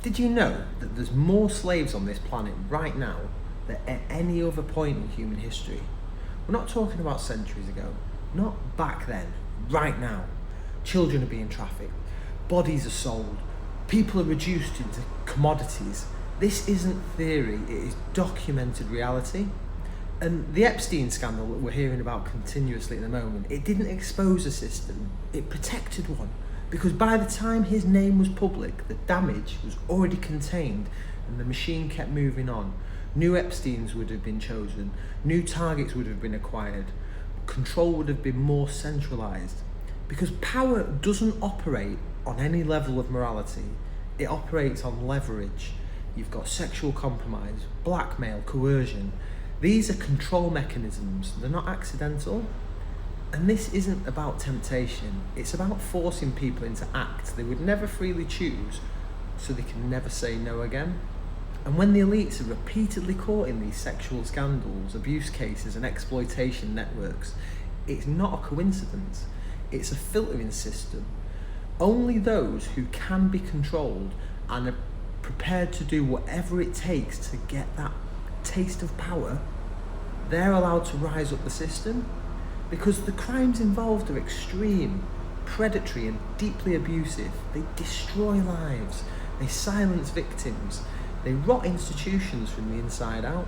Did you know that there's more slaves on this planet right now than at any other point in human history? We're not talking about centuries ago, not back then, right now. Children are being trafficked, bodies are sold, people are reduced into commodities. This isn't theory, it is documented reality. And the Epstein scandal that we're hearing about continuously at the moment, it didn't expose a system, it protected one. Because by the time his name was public, the damage was already contained and the machine kept moving on. New Epsteins would have been chosen, new targets would have been acquired, control would have been more centralised. Because power doesn't operate on any level of morality, it operates on leverage. You've got sexual compromise, blackmail, coercion. These are control mechanisms, they're not accidental. And this isn't about temptation, it's about forcing people into acts they would never freely choose, so they can never say no again. And when the elites are repeatedly caught in these sexual scandals, abuse cases and exploitation networks, it's not a coincidence, it's a filtering system. Only those who can be controlled and are prepared to do whatever it takes to get that taste of power, they're allowed to rise up the system. Because the crimes involved are extreme, predatory and deeply abusive. They destroy lives, they silence victims, they rot institutions from the inside out.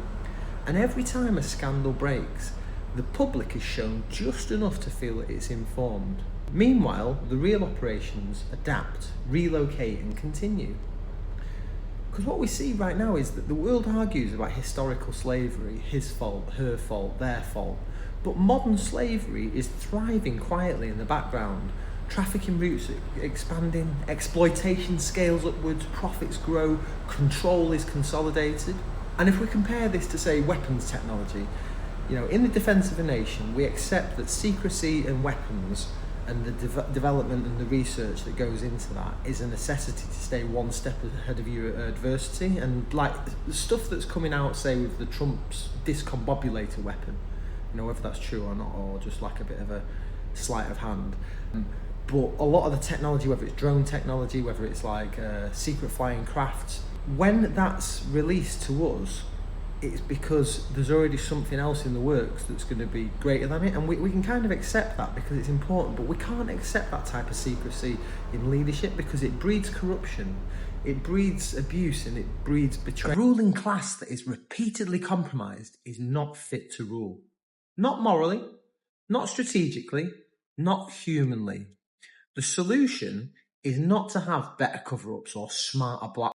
And every time a scandal breaks, the public is shown just enough to feel that it's informed. Meanwhile, the real operations adapt, relocate and continue. Because what we see right now is that the world argues about historical slavery, his fault, her fault, their fault. But modern slavery is thriving quietly in the background. Trafficking routes expanding, exploitation scales upwards, profits grow, control is consolidated. And if we compare this to, say, weapons technology, in the defence of a nation, we accept that secrecy and weapons and the development and the research that goes into that is a necessity to stay one step ahead of your adversity. And like the stuff that's coming out, say, with the Trump's discombobulator weapon, whether that's true or not, or just like a bit of a sleight of hand. But a lot of the technology, whether it's drone technology, whether it's like secret flying crafts, when that's released to us, it's because there's already something else in the works that's going to be greater than it. And we can kind of accept that because it's important, but we can't accept that type of secrecy in leadership because it breeds corruption, it breeds abuse and it breeds betrayal. A ruling class that is repeatedly compromised is not fit to rule. Not morally, not strategically, not humanly. The solution is not to have better cover-ups or smarter black